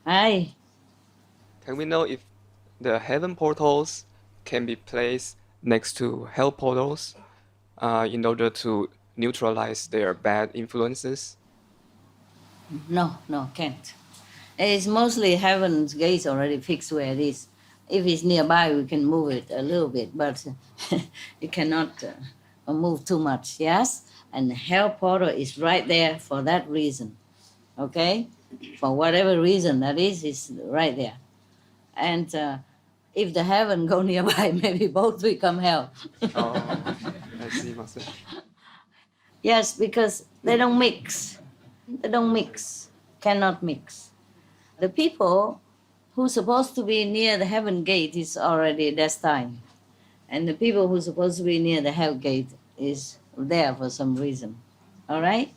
Hi. Can we know if the heaven portals can be placed next to hell portals in order to neutralize their bad influences? No, can't. It's mostly heaven's gates already fixed where it is. If it's nearby, we can move it a little bit, but you cannot move too much, yes? And hell portal is right there for that reason, okay? For whatever reason that is, it's right there. And if the heaven go nearby, maybe both become hell. Oh, I see, Master. Yes, because they don't mix. They don't mix, cannot mix. The people who's supposed to be near the heaven gate is already destined. And the people who's supposed to be near the hell gate is there for some reason. All right?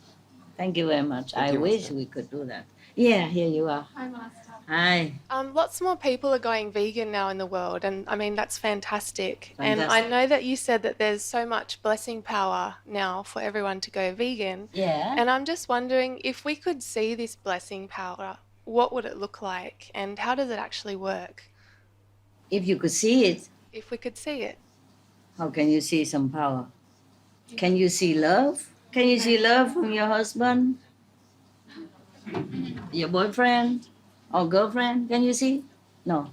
Thank you very much. Thank I you, wish Master. we could do that. Yeah, here you are. Hi, Master. Hi. Lots more people are going vegan now in the world, and I mean, that's fantastic. And I Fantastic. know that you said that there's so much blessing power now for everyone to go vegan. Yeah. And I'm just wondering, if we could see this blessing power, what would it look like, and how does it actually work? If you could see it, If we could see it. how can you see some power? Can you see love? Can you see love from your husband? Your boyfriend or girlfriend? Can you see? No.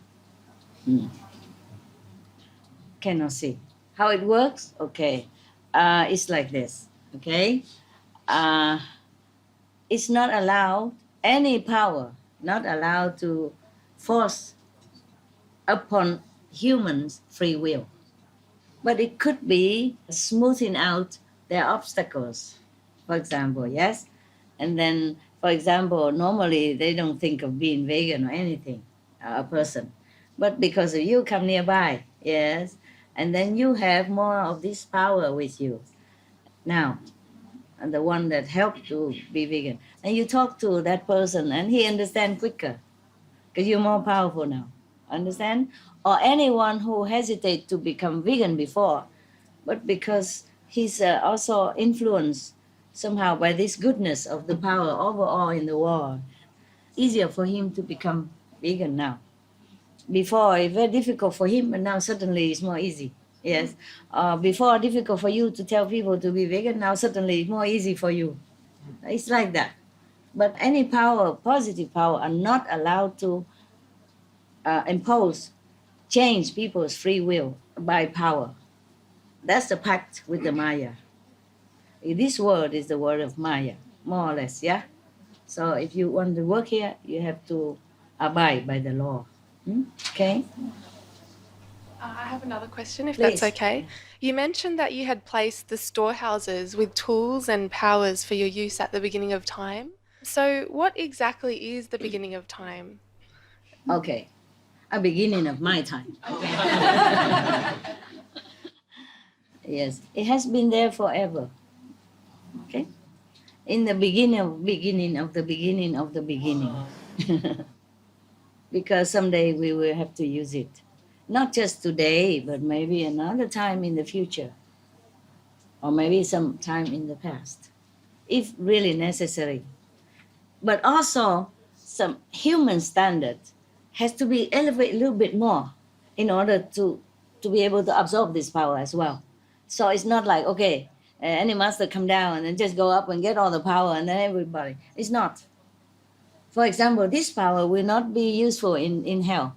Cannot see. How it works? Okay. It's like this. Okay. It's not allowed, any power, not allowed to force upon humans' free will. But it could be smoothing out their obstacles, for example, yes? And then, for example, normally they don't think of being vegan or anything, a person. But because of you come nearby, yes? And then you have more of this power with you. Now, and the one that helped to be vegan. And you talk to that person and he understands quicker because you're more powerful now. Understand? Or anyone who hesitated to become vegan before, but because he's also influenced somehow by this goodness of the power overall in the world, easier for him to become vegan now. Before, it's very difficult for him, and now suddenly it's more easy. Yes. Before, difficult for you to tell people to be vegan, now suddenly it's more easy for you. It's like that. But any power, positive power, are not allowed to impose, change people's free will by power. That's the pact with the Maya. This word is the word of Maya, more or less, yeah? So if you want to work here, you have to abide by the law. Okay? I have another question, if Please. that's okay. You mentioned that you had placed the storehouses with tools and powers for your use at the beginning of time. So what exactly is the beginning of time? Okay. A beginning of my time. Yes, it has been there forever. Okay? In the beginning of the beginning of the beginning. Because someday we will have to use it. Not just today, but maybe another time in the future. Or maybe some time in the past. If really necessary. But also, some human standard has to be elevated a little bit more in order to be able to absorb this power as well. So it's not like, okay, any master come down and then just go up and get all the power and then everybody. It's not. For example, this power will not be useful in hell.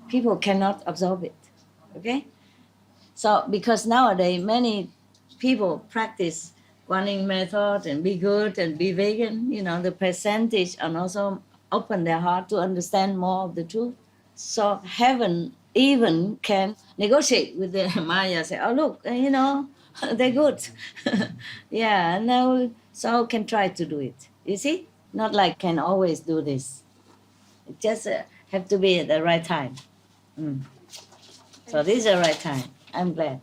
People cannot absorb it, okay? So because nowadays many people practice Guanyin method and be good and be vegan, the percentage and also open their heart to understand more of the truth. So heaven even can negotiate with the Maya, say, oh, look, they're good. Yeah, and now so can try to do it. You see? Not like can always do this. It just have to be at the right time. So this is the right time. I'm glad.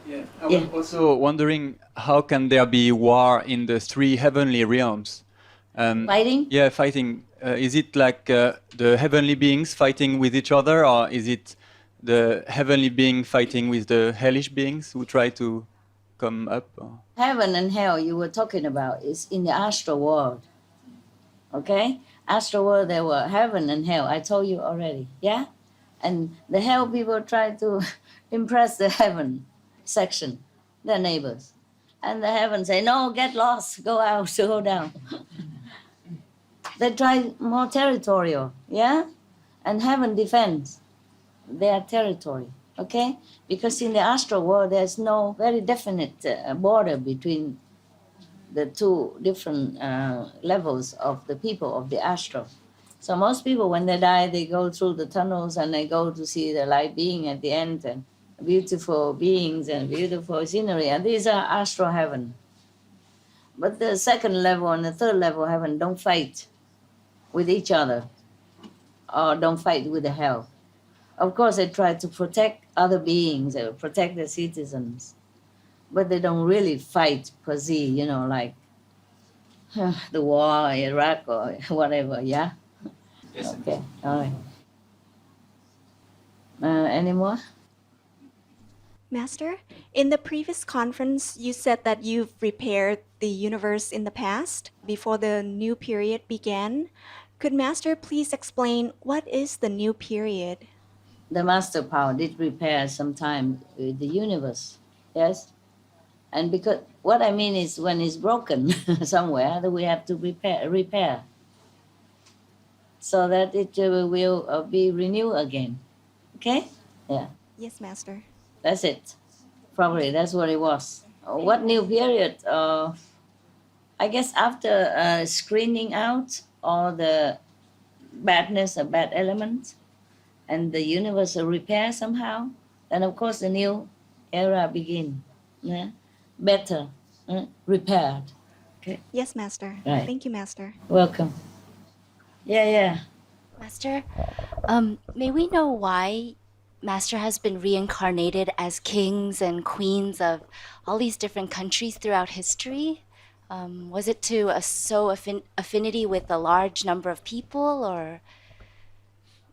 Yeah, I was also wondering, how can there be war in the three heavenly realms? Fighting? Yeah, fighting. Is it like the heavenly beings fighting with each other, or is it the heavenly being fighting with the hellish beings who try to come up? Or? Heaven and hell you were talking about is in the astral world. Okay? Astral world, there were heaven and hell. I told you already. Yeah? And the hell people try to impress the heaven section, their neighbors. And the heaven say, no, get lost, go out, go down. They try more territorial, yeah? And heaven defends their territory, okay? Because in the astral world, there's no very definite border between the two different levels of the people of the astral. So most people, when they die, they go through the tunnels and they go to see the light being at the end and beautiful beings and beautiful scenery. And these are astral heaven. But the second level and the third level heaven don't fight with each other or don't fight with the hell. Of course, they try to protect other beings, they protect the citizens, but they don't really fight per se, you know, like the war in Iraq or whatever, yeah? Yes. Okay, all right. Any more? Master, in the previous conference, you said that you've repaired the universe in the past, before the new period began. Could Master please explain what is the new period? The master power did repair sometime with the universe, yes? And because what I mean is when it's broken somewhere, that we have to repair so that it will be renewed again. Okay? Yeah, Yes, Master. that's it. Probably that's what it was. What new period? I guess after screening out all the badness or bad elements and the universe will repair somehow, then of course the new era begin. Yeah? Better, repaired. Okay, Yes, Master. Right. Thank you, Master. welcome. Yeah. Master, may we know why Master has been reincarnated as kings and queens of all these different countries throughout history? Was it to sow affinity with a large number of people, or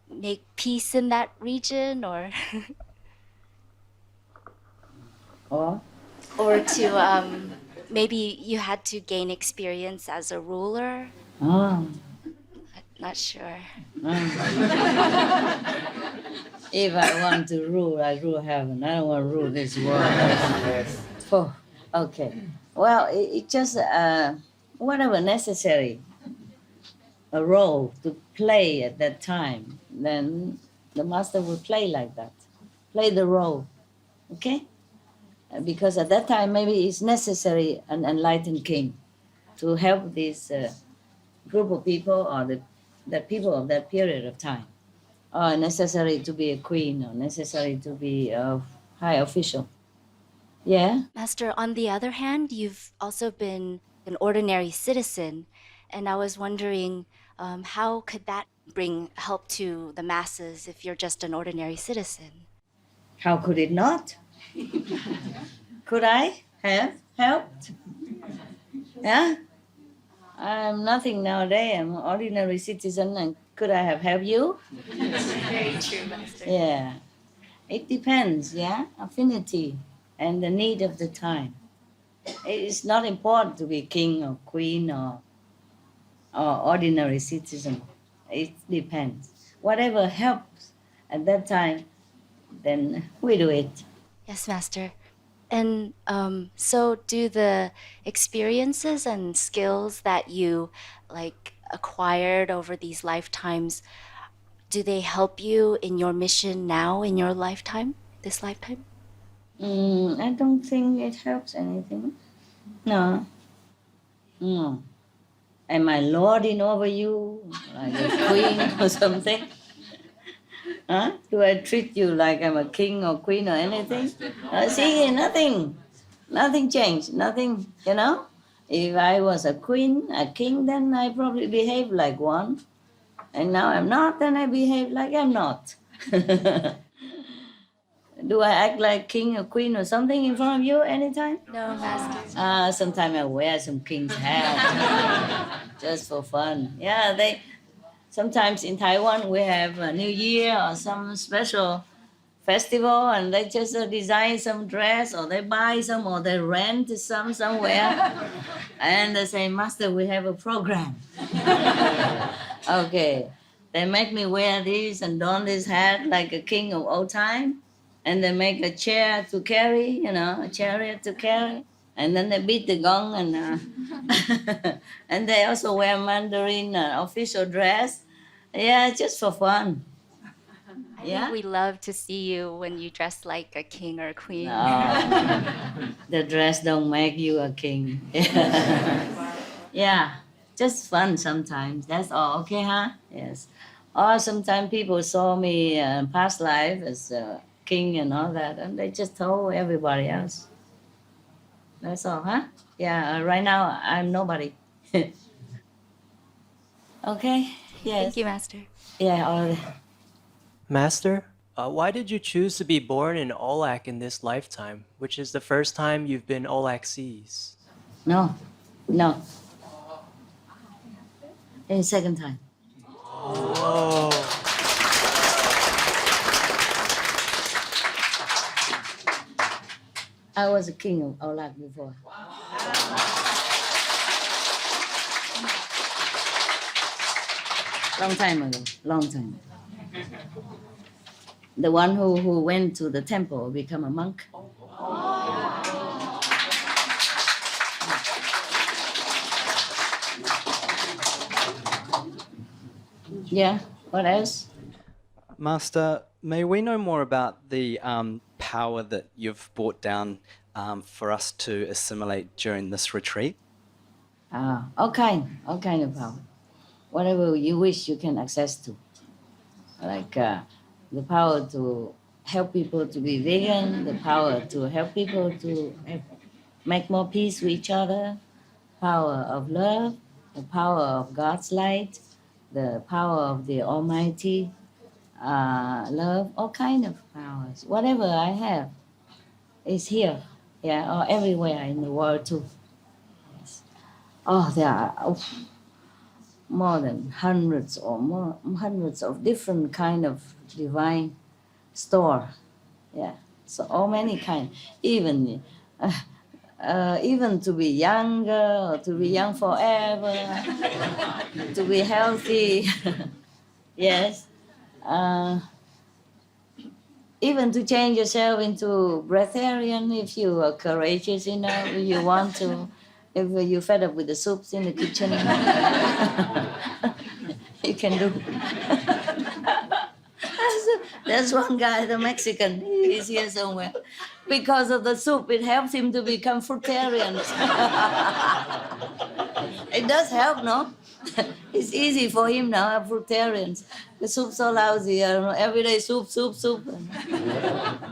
make peace in that region, or Or to maybe you had to gain experience as a ruler? oh. Not sure. If I want to rule, I rule heaven. I don't want to rule this world. Oh, okay. Well, it just whatever necessary a role to play at that time, then the master will play like that, play the role, okay? Because at that time maybe it's necessary an enlightened king to help this group of people or the people of that period of time, or necessary to be a queen or necessary to be a high official. Yeah? Master, on the other hand, you've also been an ordinary citizen, and I was wondering how could that bring help to the masses if you're just an ordinary citizen? How could it not? Could I have helped? Yeah? I'm nothing nowadays. I'm an ordinary citizen, and could I have helped you? Very true, Master. Yeah. It depends, yeah? Affinity and the need of the time. It's not important to be king or queen or ordinary citizen. It depends. Whatever helps at that time, then we do it. Yes, Master. And so do the experiences and skills that you acquired over these lifetimes, do they help you in your mission now in your lifetime, this lifetime? I don't think it helps anything. No. No. Am I lording over you like a queen or something? Huh? Do I treat you like I'm a king or queen or anything? See, nothing. Nothing changed. Nothing, you know? If I was a queen, a king, then I probably behave like one. And now I'm not, then I behave like I'm not. Do I act like king or queen or something in front of you anytime? No, Master. Sometimes I wear some king's hat just for fun. Yeah, sometimes in Taiwan we have a New Year or some special festival and they just design some dress or they buy some or they rent some somewhere and they say, Master, we have a program. Okay, they make me wear this and don this hat like a king of old time, and they make a chair to carry, a chariot to carry, and then they beat the gong and and they also wear Mandarin official dress. Yeah, just for fun. I think we love to see you when you dress like a king or a queen. No, the dress don't make you a king. Yeah, just fun sometimes. That's all. Okay, huh? Yes. Or sometimes people saw me past life as a king and all that, and they just told everybody else. That's all, huh? Yeah. Right now I'm nobody. Okay. Yes. Thank you, Master. Yeah. All. Master, why did you choose to be born in Olak in this lifetime, which is the first time you've been Olaxese? No. It's second time. Oh. I was a king of Olak before. Long time ago. The one who went to the temple become a monk. Yeah, what else? Master, may we know more about the power that you've brought down for us to assimilate during this retreat? All kind of power. Whatever you wish, you can access to. Like the power to help people to be vegan, the power to help people to make more peace with each other, power of love, the power of God's light, the power of the Almighty love, all kind of powers. Whatever I have is here, yeah, or everywhere in the world too. Yes. Oh, there are more than hundreds of different kind of divine store, yeah. So all many kind, even to be younger or to be young forever, to be healthy, yes. Even to change yourself into breatharian if you are courageous enough, if you want to, if you're fed up with the soups in the kitchen, you can do. There's one guy, the Mexican, he's here somewhere. Because of the soup, it helps him to become fruitarian. It does help, no? It's easy for him now, fruitarians. The soup's so lousy, I don't know, every day soup.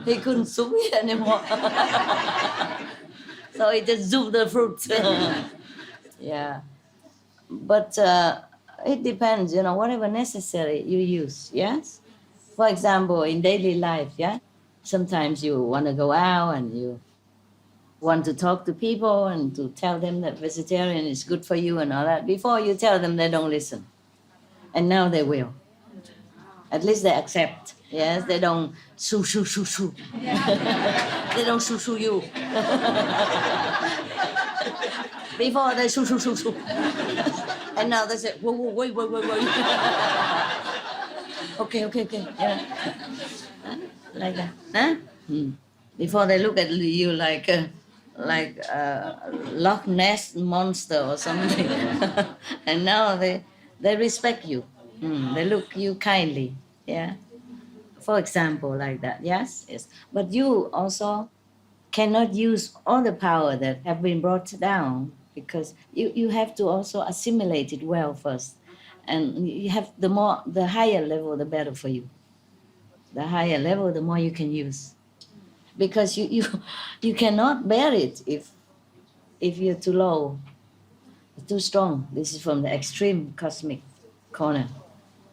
He couldn't soup it anymore. So he just soup the fruits. Yeah. But it depends, whatever necessary you use, yes? For example, in daily life, yeah? Sometimes you want to go out and you want to talk to people and to tell them that vegetarian is good for you and all that. Before you tell them, they don't listen. And now they will. At least they accept. Yes, they don't shoo. They don't shoo you. Before they shoo. And now they say, whoa, wait. Okay. Yeah. Like that. Huh? Before they look at you like Loch Ness monster or something. And now they respect you. They look you kindly. Yeah. For example, like that. Yes. But you also cannot use all the power that have been brought down because you have to also assimilate it well first. And you have the higher level, the better for you. The higher level, the more you can use. Because you cannot bear it if you're too low, too strong. This is from the extreme cosmic corner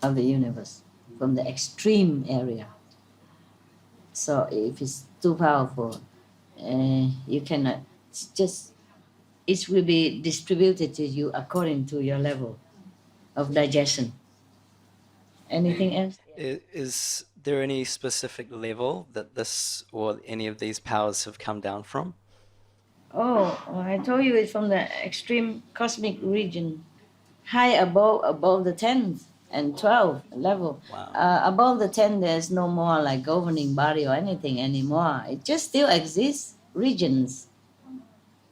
of the universe, from the extreme area. So if it's too powerful, you cannot, it will be distributed to you according to your level of digestion. Anything else? Is there any specific level that this or any of these powers have come down from? Oh, well, I told you it's from the extreme cosmic region, high above the 10th and 12th level. Wow. Above the 10, there's no more like governing body or anything anymore. It just still exists, regions.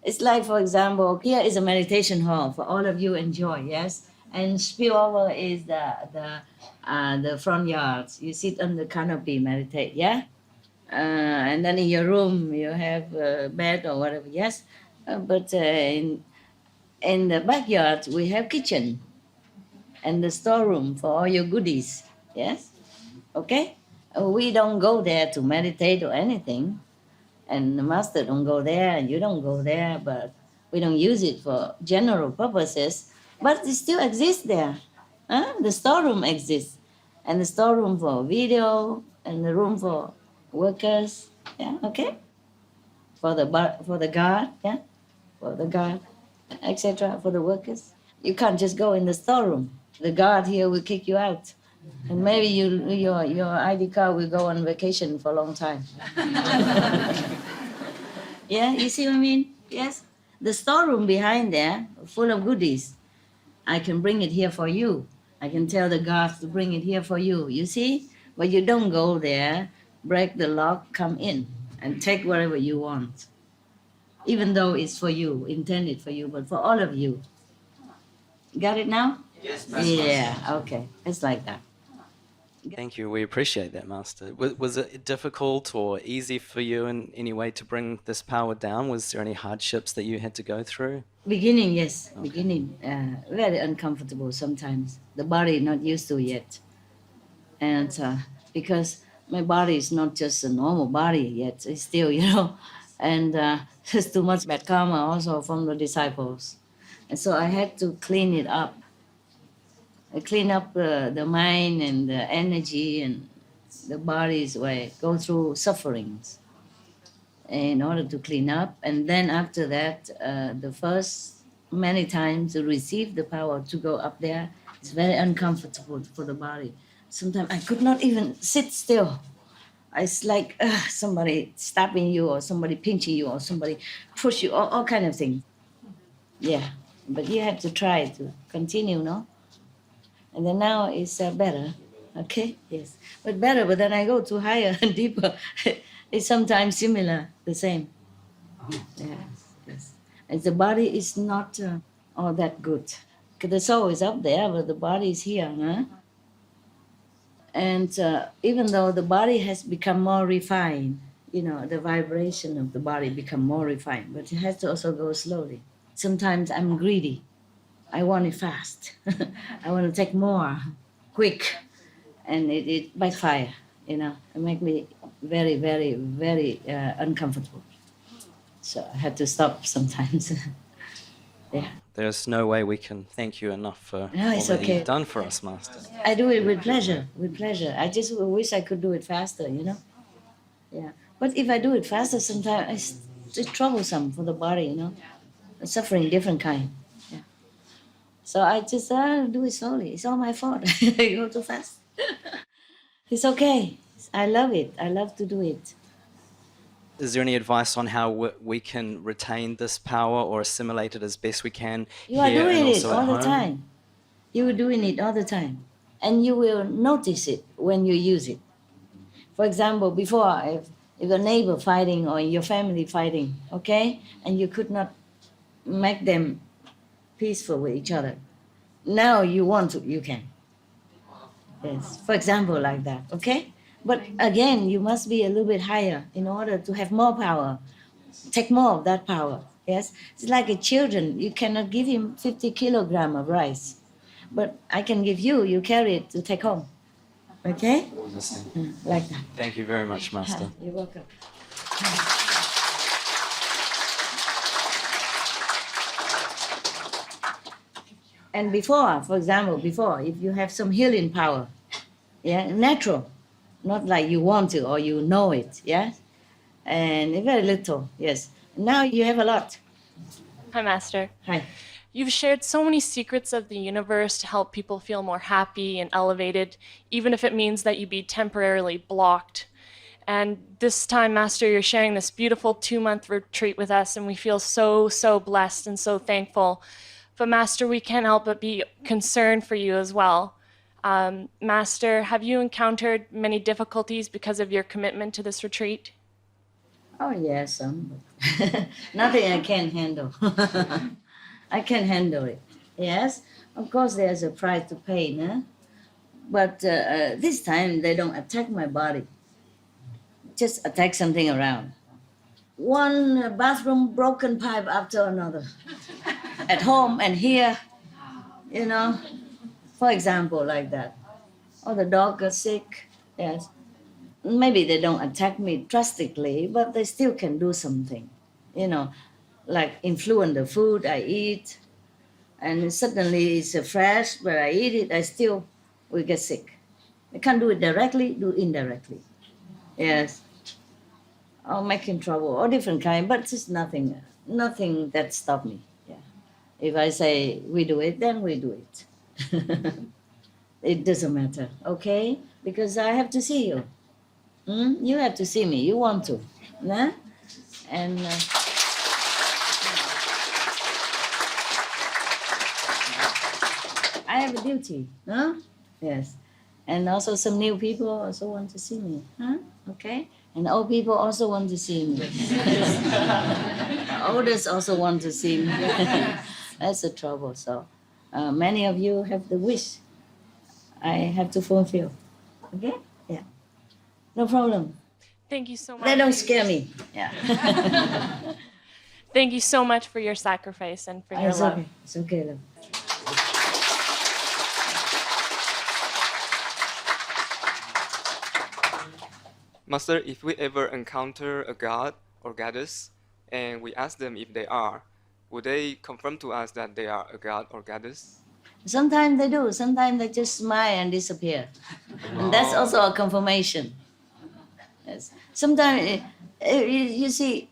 It's like, for example, here is a meditation hall for all of you enjoy, yes? And spillover is the front yards. You sit on the canopy, meditate, yeah? And then in your room, you have a bed or whatever, yes? But in the backyard, we have kitchen and the storeroom for all your goodies, yes? Okay? We don't go there to meditate or anything. And the master don't go there, and you don't go there, but we don't use it for general purposes. But it still exists there. The storeroom exists. And the storeroom for video, and the room for workers, yeah, okay? For the guard, yeah? For the guard, etc., for the workers. You can't just go in the storeroom. The guard here will kick you out. And maybe your ID card will go on vacation for a long time. Yeah, you see what I mean? Yes? The storeroom behind there, full of goodies. I can bring it here for you. I can tell the guards to bring it here for you. You see? But you don't go there, break the lock, come in, and take whatever you want. Even though it's for you, intended for you, but for all of you. Got it now? Yes, Yeah, okay. It's like that. Thank you. We appreciate that, Master. Was it difficult or easy for you in any way to bring this power down? Was there any hardships that you had to go through? Beginning, yes. Okay. Beginning, very uncomfortable sometimes. The body not used to yet. And because my body is not just a normal body yet, it's still, and there's too much bad karma also from the disciples. And so I had to clean it up. I clean up the mind and the energy and the body's way, go through sufferings in order to clean up. And then after that, the first many times to receive the power to go up there, it's very uncomfortable for the body. Sometimes I could not even sit still. It's like somebody stabbing you or somebody pinching you or somebody push you, all kind of things. Yeah, but you have to try to continue, no? And then now it's better, okay? Yes, but better, but then I go to higher and deeper. It's sometimes similar, the same. Yes. And the body is not all that good. The soul is up there, but the body is here, huh? And even though the body has become more refined, the vibration of the body become more refined, but it has to also go slowly. Sometimes I'm greedy. I want it fast. I want to take more, quick, and it backfire. It make me very, very, very uncomfortable. So I had to stop sometimes. Yeah. There's no way we can thank you enough for all it's that okay. you've done for us, Master. I do it with pleasure, I just wish I could do it faster, Yeah. But if I do it faster, sometimes it's troublesome for the body, Suffering different kind. So I just do it slowly. It's all my fault. I go too fast. It's okay. I love it. I love to do it. Is there any advice on how we can retain this power or assimilate it as best we can? You are here doing and it also at all the home? time. You are doing it all the time. And you will notice it when you use it. For example, before, if a neighbor fighting or your family fighting, okay? And you could not make them peaceful with each other. Now you want to, you can. Yes, for example, like that, okay? But again, you must be a little bit higher in order to have more power, take more of that power, yes? It's like a children, you cannot give him 50 kilograms of rice, but I can give you carry it to take home, okay? Like that. Thank you very much, Master. You're welcome. And before, for example, if you have some healing power, natural, not like you want to or you know it, and very little, yes. Now you have a lot. Hi, Master. Hi. You've shared so many secrets of the universe to help people feel more happy and elevated, even if it means that you be temporarily blocked. And this time, Master, you're sharing this beautiful 2-month retreat with us, and we feel so, so blessed and so thankful. But Master, we can't help but be concerned for you as well. Master, have you encountered many difficulties because of your commitment to this retreat? Oh, yes, nothing I can't handle. I can handle it. Yes, of course there's a price to pay, no? But this time they don't attack my body. Just attack something around. One bathroom broken pipe after another. At home and here, you know, for example, like that. Or the dog got sick, yes. Maybe they don't attack me drastically, but they still can do something, you know, like influence the food I eat. And suddenly it's fresh, but I eat it, we get sick. I can't do it directly, do indirectly. Yes. Or making trouble, all different kind, but it's nothing that stop me. Yeah. If I say we do it, then we do it. It doesn't matter, okay? Because I have to see you. You have to see me. You want to, nah? And I have a duty, no? Yes. And also some new people also want to see me, huh? Okay? And old people also want to see me. Oldest also want to see me. That's the trouble. So many of you have the wish. I have to fulfill. Okay? Yeah. No problem. Thank you so much. They don't scare me. Yeah. Thank you so much for your sacrifice and for your It's love. okay. It's okay, love. Master, if we ever encounter a god or goddess and we ask them if they are, would they confirm to us that they are a god or goddess? Sometimes they do. Sometimes they just smile and disappear. And that's also a confirmation. Yes. Sometimes, you see,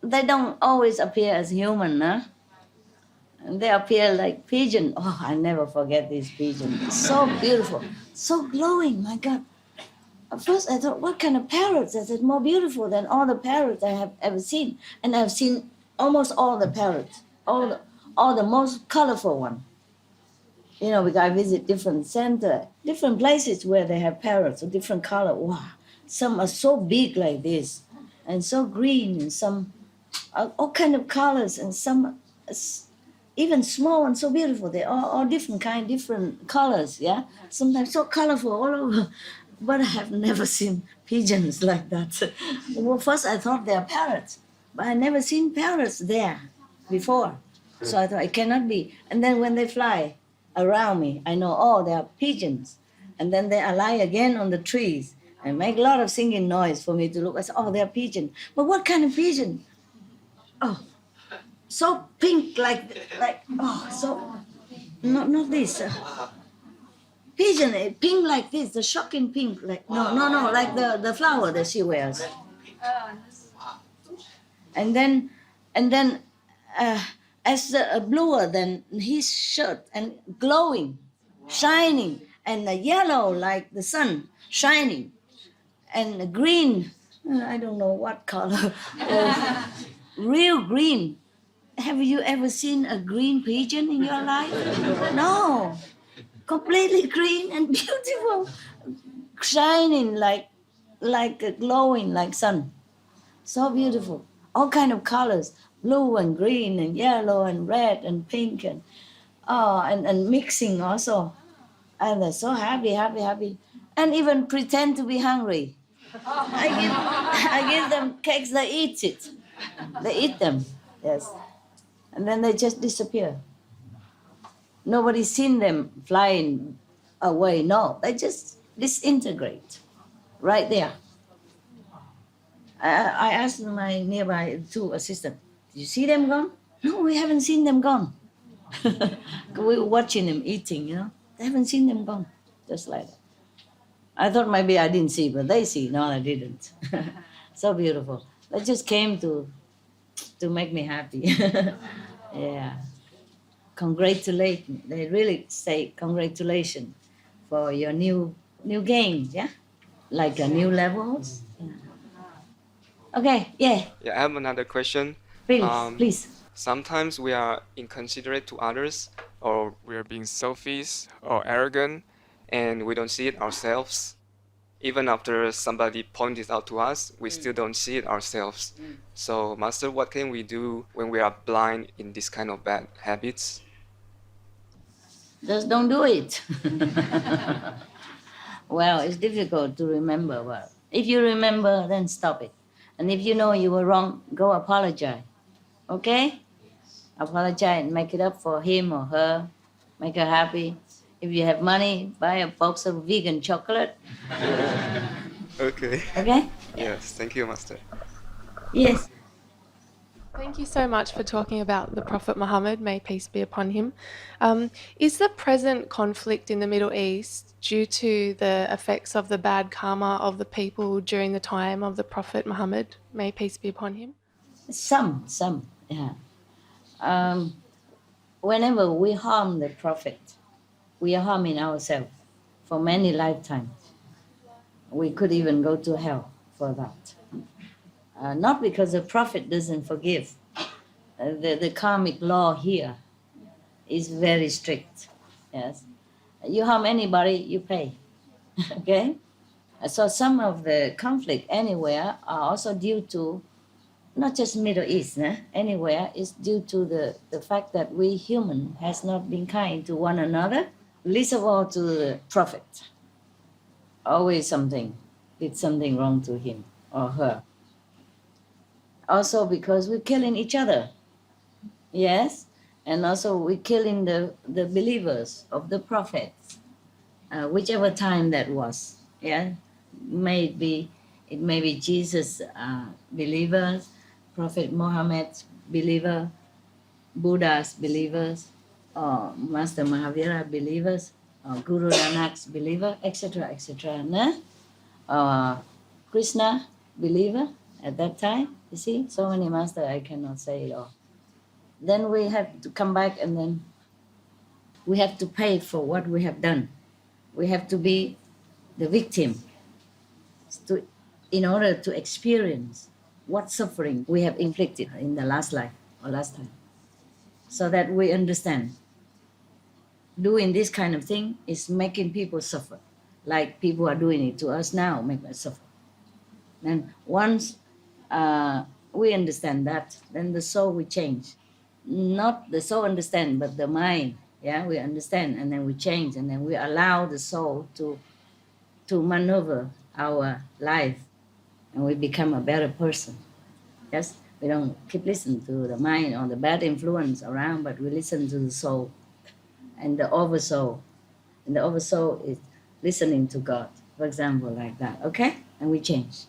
they don't always appear as human, huh? And they appear like pigeon. Oh, I never forget these pigeons. So beautiful, so glowing, my God. At first I thought, what kind of parrots? I said, more beautiful than all the parrots I have ever seen. And I've seen almost all the parrots, all the most colorful one. You know, because I visit different center, different places where they have parrots of different color. Wow, some are so big like this, and so green, and some all kind of colors, and some even small and so beautiful. They are all different kind, different colors. Yeah, sometimes so colorful all over. But I have never seen pigeons like that. Well, first I thought they are parrots, but I never seen parrots there before. So I thought it cannot be. And then when they fly around me, I know, oh, they are pigeons. And then they alight again on the trees and make a lot of singing noise for me to look. I said, oh, they are pigeons. But what kind of pigeon? Oh, so pink, like oh, so, not this. Pigeon, pink like this, the shocking pink, like, no, like the flower that she wears. And then as bluer than his shirt, and glowing, shining, and yellow like the sun, shining, and green, I don't know what color, real green. Have you ever seen a green pigeon in your life? No. Completely green and beautiful, shining like glowing like sun. So beautiful. All kind of colors, blue and green and yellow and red and pink and mixing also. And they're so happy. And even pretend to be hungry. I give them cakes, they eat it. They eat them, yes. And then they just disappear. Nobody's seen them flying away. No, they just disintegrate right there. I asked my nearby two assistants, did you see them gone? No, we haven't seen them gone. We were watching them eating, you know. They haven't seen them gone, just like that. I thought maybe I didn't see, but they see. No, I didn't. So beautiful. They just came to make me happy. Yeah. congratulate me. They really say congratulations for your new game, yeah? Like a new levels. Yeah. Okay, yeah, Yeah, I have another question. please. Sometimes we are inconsiderate to others, or we are being selfish or arrogant, and we don't see it ourselves. Even after somebody points it out to us, we still don't see it ourselves. So, Master, what can we do when we are blind in this kind of bad habits? Just don't do it. Well, it's difficult to remember. Well, if you remember, then stop it. And if you know you were wrong, go apologize. Okay? Apologize and make it up for him or her. Make her happy. If you have money, buy a box of vegan chocolate. Okay. Okay? Yes, thank you, Master. Yes. Thank you so much for talking about the Prophet Muhammad, may peace be upon him. Is the present conflict in the Middle East due to the effects of the bad karma of the people during the time of the Prophet Muhammad, may peace be upon him? Some, yeah. Whenever we harm the Prophet, we are harming ourselves for many lifetimes. We could even go to hell for that. Not because the Prophet doesn't forgive. The karmic law here is very strict. Yes, you harm anybody, you pay. Okay, so some of the conflict anywhere are also due to not just Middle East. Anywhere is due to the fact that we human has not been kind to one another, least of all to the Prophet. Always did something wrong to him or her. Also because we're killing each other. Yes, and also we're killing the believers of the prophets, whichever time that was. Yeah, it may be Jesus believers, Prophet Muhammad's believer, Buddha's believers, or Master Mahavira believers, or Guru Nanak's believer, etc., etc. Krishna believer at that time. You see, so many masters, I cannot say it all. Then we have to come back, and then we have to pay for what we have done. We have to be the victim in order to experience what suffering we have inflicted in the last life or last time, so that we understand doing this kind of thing is making people suffer, like people are doing it to us now, make us suffer. And once we understand that, then the soul will change. Not the soul understand, but the mind. Yeah, we understand, and then we change, and then we allow the soul to maneuver our life, and we become a better person. Yes, we don't keep listening to the mind or the bad influence around, but we listen to the soul and the oversoul. And the oversoul is listening to God, for example, like that. Okay, and we change.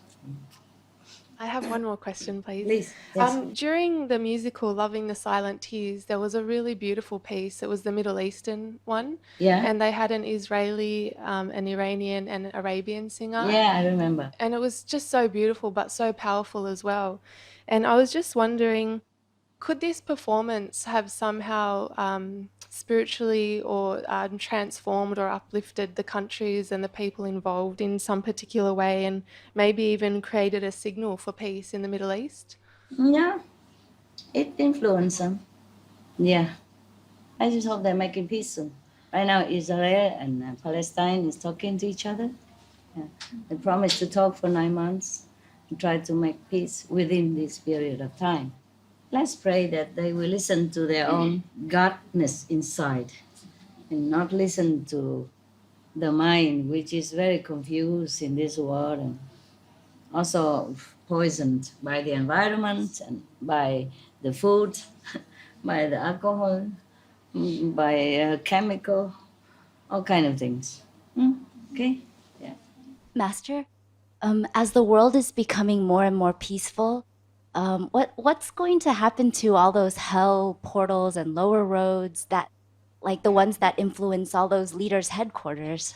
I have one more question, please. Please. Yes. During the musical Loving the Silent Tears, there was a really beautiful piece. It was the Middle Eastern one. Yeah. And they had an Israeli, an Iranian, and an Arabian singer. Yeah, I remember. And it was just so beautiful, but so powerful as well. And I was just wondering, could this performance have somehow spiritually or transformed or uplifted the countries and the people involved in some particular way, and maybe even created a signal for peace in the Middle East? Yeah, it influenced them. Yeah, I just hope they're making peace soon. Right now, Israel and Palestine is talking to each other. Yeah. They promised to talk for 9 months and try to make peace within this period of time. Let's pray that they will listen to their own godness inside and not listen to the mind, which is very confused in this world and also poisoned by the environment and by the food, by the alcohol, by chemical, all kind of things. Okay? Yeah. Master, as the world is becoming more and more peaceful, what's going to happen to all those hell portals and lower roads that, like the ones that influence all those leaders' headquarters?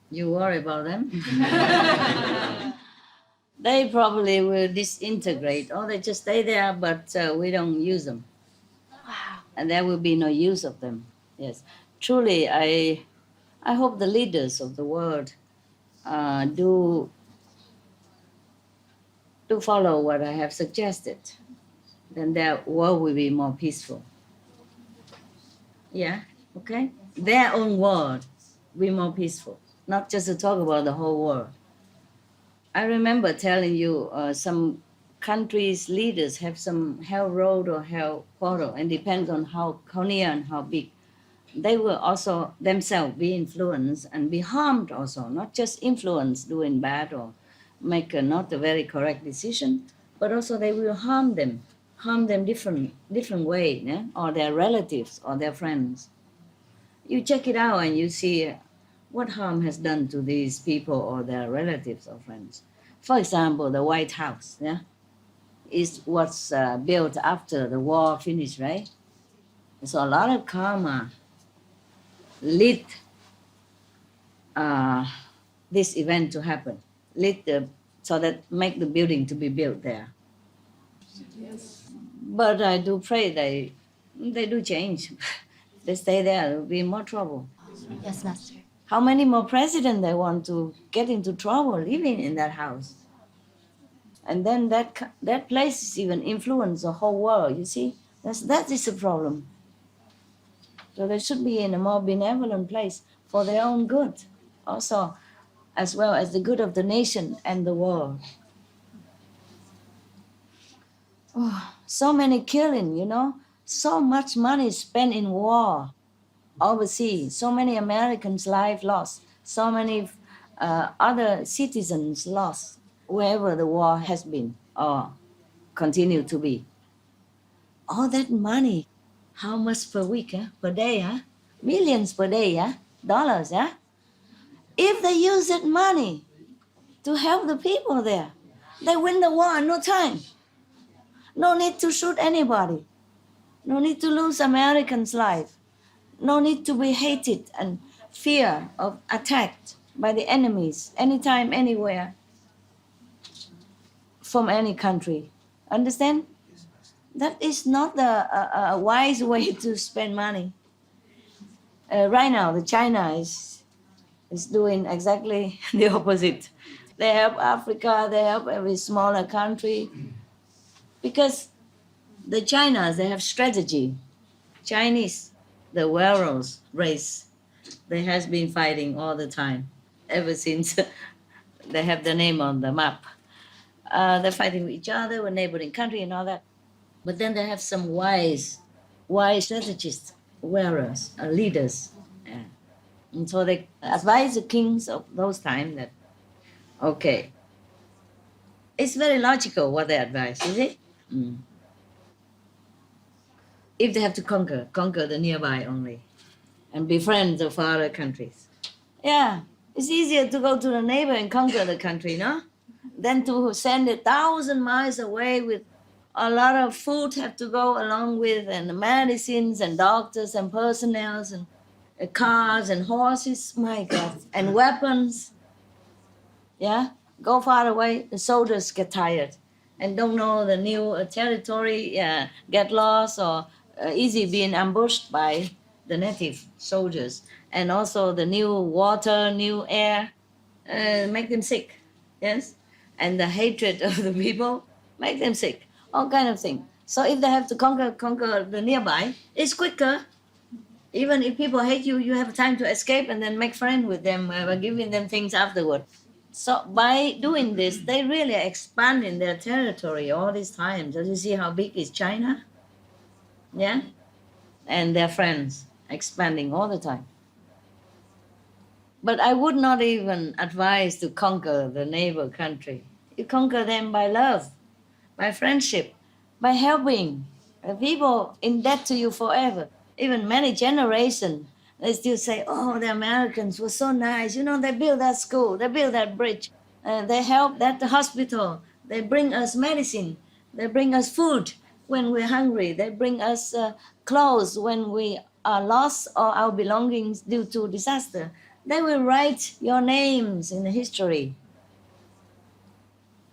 You worry about them? They probably will disintegrate, or they just stay there, but we don't use them. Wow. and there will be no use of them. Yes, truly, I hope the leaders of the world do follow what I have suggested. Then their world will be more peaceful. Yeah, okay? Their own world will be more peaceful, not just to talk about the whole world. I remember telling you some countries' leaders have some hell road or hell portal, and depends on how near and how big. They will also themselves be influenced and be harmed also, not just influenced doing bad or make not a very correct decision, but also they will harm them different way, yeah? Or their relatives or their friends. You check it out and you see what harm has done to these people or their relatives or friends. For example, the White House, yeah, was built after the war finished, right? So a lot of karma lead this event to happen, so that make the building to be built there. Yes. But I do pray they do change. If they stay there, there will be more trouble. Yes, Master. How many more presidents they want to get into trouble living in that house? And then that place is even influence the whole world, you see? That is the problem. So they should be in a more benevolent place for their own good, also, as well as the good of the nation and the world. Oh, so many killing, you know? So much money spent in war overseas. So many Americans' lives lost. So many other citizens lost wherever the war has been or continue to be. All that money, how much per week, per day? Millions per day, dollars. If they use that money to help the people there, they win the war in no time. No need to shoot anybody. No need to lose Americans' life. No need to be hated and fear of attacked by the enemies anytime, anywhere, from any country. Understand? That is not a wise way to spend money. Right now, China is doing exactly the opposite. They help Africa, they help every smaller country, because the Chinas, they have strategy. Chinese, the warriors race, they has been fighting all the time, ever since they have the name on the map. They're fighting with each other, with neighboring country and all that. But then they have some wise strategists, warriors, leaders. Yeah. And so they advise the kings of those times that, okay, it's very logical what they advise, is it? If they have to conquer the nearby only and befriend the far countries. Yeah, it's easier to go to the neighbor and conquer the country, no? Than to send 1,000 miles away with a lot of food have to go along with, and medicines and doctors and personnel and cars and horses, my God, and weapons. Yeah, go far away, the soldiers get tired and don't know the new territory, get lost or easy being ambushed by the native soldiers. And also the new water, new air, make them sick, yes? And the hatred of the people make them sick, all kind of things. So if they have to conquer the nearby, it's quicker. Even if people hate you, you have time to escape and then make friends with them by giving them things afterward. So by doing this, they really expanding their territory all this time. So you see how big is China? Yeah? And their friends expanding all the time. But I would not even advise to conquer the neighbor country. You conquer them by love, by friendship, by helping people in debt to you forever. Even many generations, they still say, oh, the Americans were so nice. You know, they built that school, they built that bridge, they helped that hospital, they bring us medicine, they bring us food when we're hungry, they bring us clothes when we are lost or our belongings due to disaster. They will write your names in the history.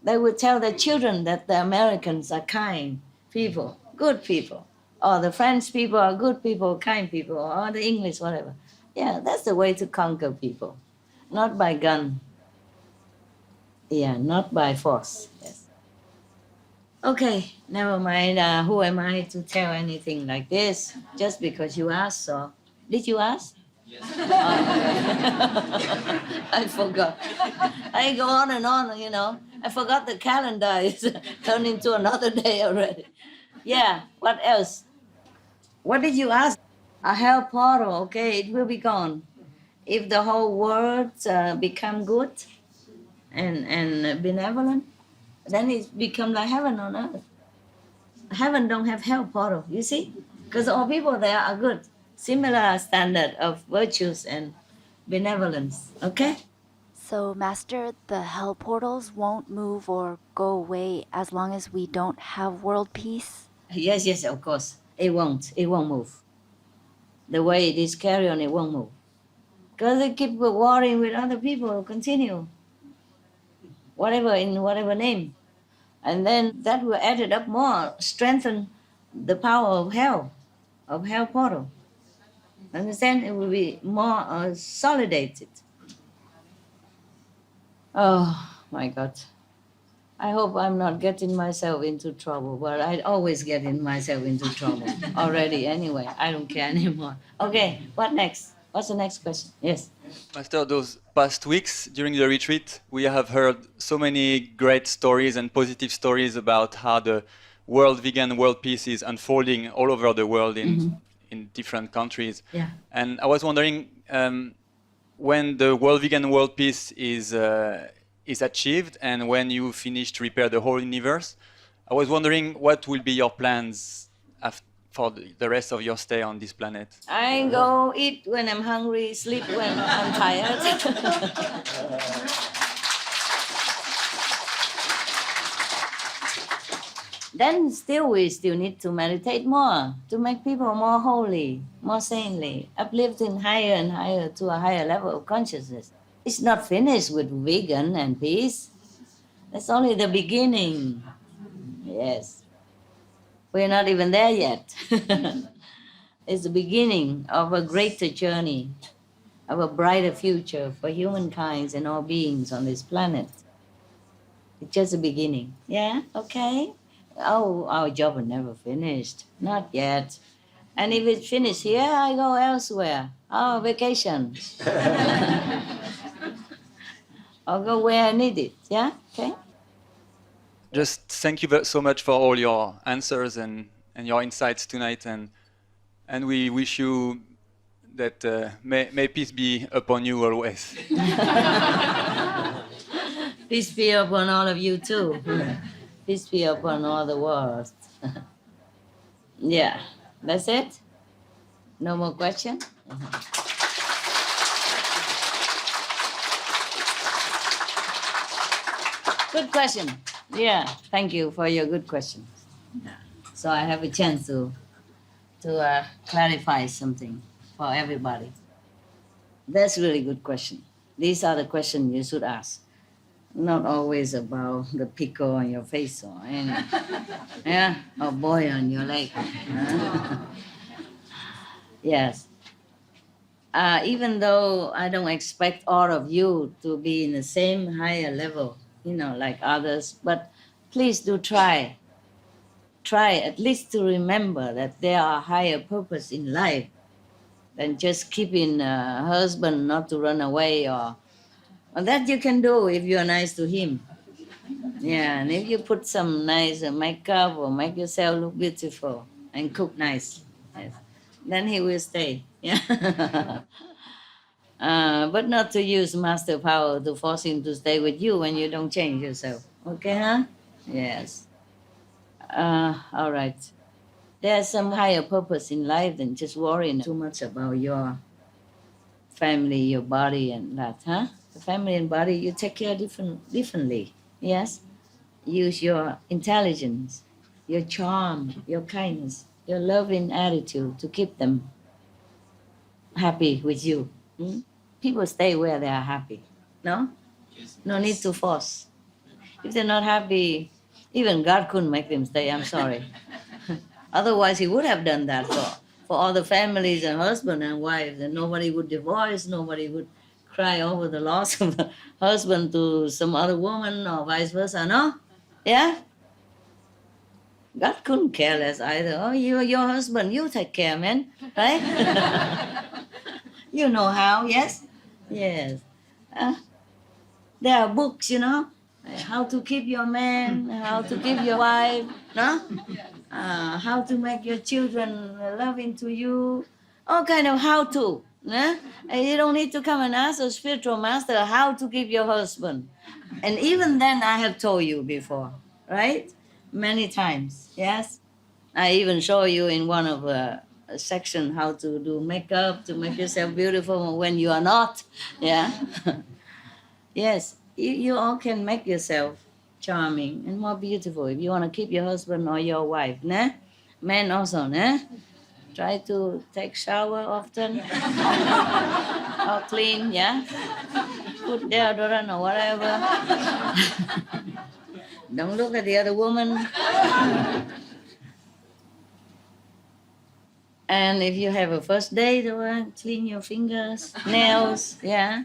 They will tell their children that the Americans are kind people, good people. or the French people are good people, kind people, or the English, whatever. Yeah, that's the way to conquer people, not by gun. Yeah, not by force. Yes. Okay, never mind. Who am I to tell anything like this? Just because you asked, so. Did you ask? Yes. I forgot. I go on and on, you know. I forgot the calendar. It's turned into another day already. Yeah, what else? What did you ask? A hell portal, okay, it will be gone. If the whole world become good and benevolent, then it become like heaven on earth. Heaven don't have hell portal, you see? Because all people there are good. Similar standard of virtues and benevolence, okay? So, Master, the hell portals won't move or go away as long as we don't have world peace? Yes, yes, of course. It won't move. The way it is carried on, it won't move. Because they keep warring with other people, continue. Whatever, in whatever name. And then that will add it up more, strengthen the power of hell portal. Understand? It will be more solidated. Oh, my God. I hope I'm not getting myself into trouble, but I always get in myself into trouble already anyway. I don't care anymore. Okay, what next? What's the next question? Yes. Master, those past weeks during the retreat, we have heard so many great stories and positive stories about how the world vegan world peace is unfolding all over the world in different countries. Yeah. And I was wondering, when the world vegan world peace is achieved and when you finish to repair the whole universe, I was wondering what will be your plans for the rest of your stay on this planet. I go eat when I'm hungry, sleep when I'm tired. Then we still need to meditate more to make people more holy, more saintly, uplifting higher and higher to a higher level of consciousness. It's not finished with vegan and peace. That's only the beginning. Yes. We're not even there yet. It's the beginning of a greater journey, of a brighter future for humankind and all beings on this planet. It's just the beginning. Yeah? Okay? Oh, our job is never finished. Not yet. And if it's finished here, I go elsewhere. Oh, vacation. I'll go where I need it. Yeah? Okay? Just thank you so much for all your answers and your insights tonight. And we wish you that may peace be upon you always. Peace be upon all of you too. Peace be upon all the world. Yeah, that's it? No more question? Good question. Yeah, thank you for your good questions. Yeah. So I have a chance to clarify something for everybody. That's a really good question. These are the questions you should ask. Not always about the pickle on your face or anything. Yeah, or boil on your leg. Yes. Even though I don't expect all of you to be in the same higher level, like others, but please do try. Try at least to remember that there are higher purpose in life than just keeping a husband not to run away or that you can do if you're nice to him. Yeah, and if you put some nice makeup or make yourself look beautiful and cook nice, yes, then he will stay. Yeah. But not to use master power to force him to stay with you when you don't change yourself. Okay, huh? Yes. All right. There's some higher purpose in life than just worrying too much about your family, your body, and that, huh? The family and body, you take care differently. Yes? Use your intelligence, your charm, your kindness, your loving attitude to keep them happy with you. People stay where they are happy. No? No need to force. If they're not happy, even God couldn't make them stay. I'm sorry. Otherwise, he would have done that for all the families and husband and wives, and nobody would divorce, nobody would cry over the loss of a husband to some other woman or vice versa, no? Yeah? God couldn't care less either. Oh, you're your husband, you take care, man, right? You know how, yes? Yes. There are books, you know, how to keep your man, how to keep your wife, no? How to make your children loving to you, all kind of how to. And you don't need to come and ask a spiritual master how to keep your husband. And even then, I have told you before, right? Many times, yes. I even show you in one of a section how to do makeup to make yourself beautiful when you are not, yeah. Yes, you all can make yourself charming and more beautiful if you want to keep your husband or your wife, nah? Men also, nah? Try to take shower often or clean, yeah? Put deodorant or whatever. Don't look at the other woman. And if you have a first date, clean your fingers, nails, yeah?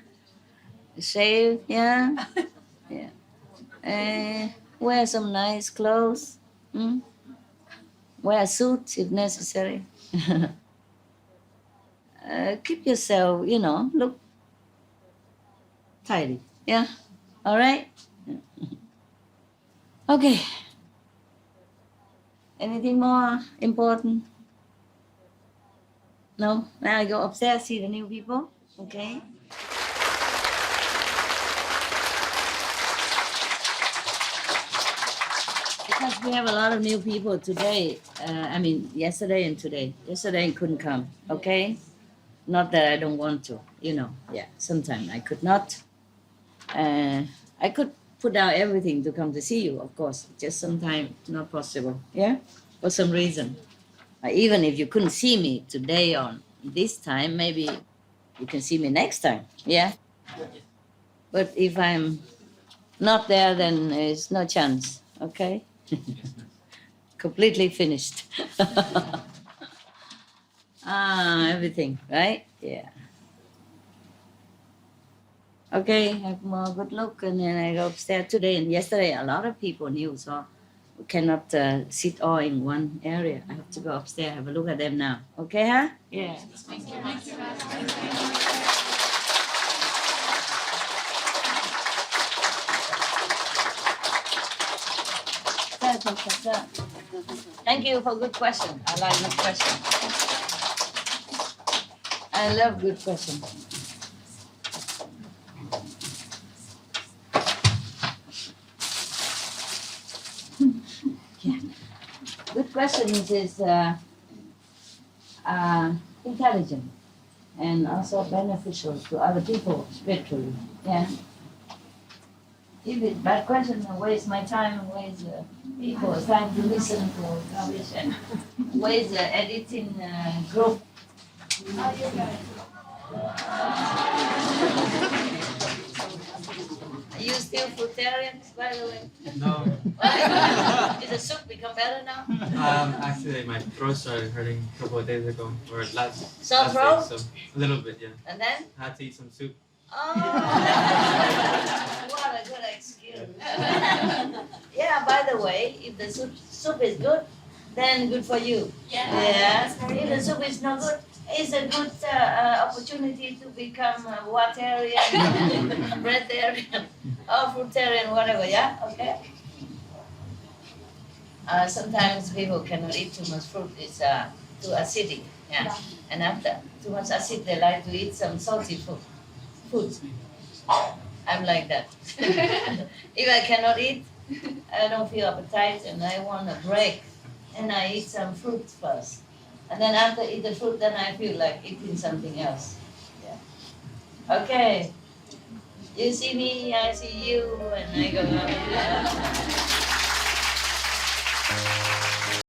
Shave, yeah? Yeah. Wear some nice clothes. Wear a suit if necessary. Keep yourself, you know, look tidy. Yeah? All right? Okay. Anything more important? No? Now I go upstairs, see the new people. Okay? Because we have a lot of new people today. Yesterday and today. Yesterday I couldn't come, okay? Not that I don't want to, you know. Yeah, sometimes I could not. I could put down everything to come to see you, of course. Just sometimes not possible, yeah? For some reason. Even if you couldn't see me today or this time, maybe you can see me next time, yeah? But if I'm not there, then there's no chance, okay? Completely finished. Everything, right? Yeah. Okay, have more good look, and then I go upstairs today. And yesterday, a lot of people knew, so we cannot sit all in one area. I have to go upstairs, have a look at them now. Okay, huh? Yeah. Thank you, Master. Thank you for good question. I like good question. I love good question. Yeah. Good question is intelligent and also beneficial to other people spiritually. Yeah. If it's bad question, I waste my time and waste people's time to listen to rubbish and waste the editing group. Are you still fruitarians, by the way? No. Did the soup become better now? Actually, my throat started hurting a couple of days ago, or last Sore throat? week, so a little bit, yeah. And then? I had to eat some soup. Oh, what a good excuse. Yeah, by the way, if the soup is good, then good for you. Yeah. If the soup is not good, it's a good opportunity to become a waterian, breatharian, or fruitarian, whatever, yeah? Okay? Sometimes people cannot eat too much fruit. It's too acidic, yeah. And after too much acid, they like to eat some salty food. I'm like that. If I cannot eat, I don't feel appetite and I want a break. And I eat some fruit first. And then after I eat the fruit, then I feel like eating something else. Yeah. Okay. You see me, I see you, and I go.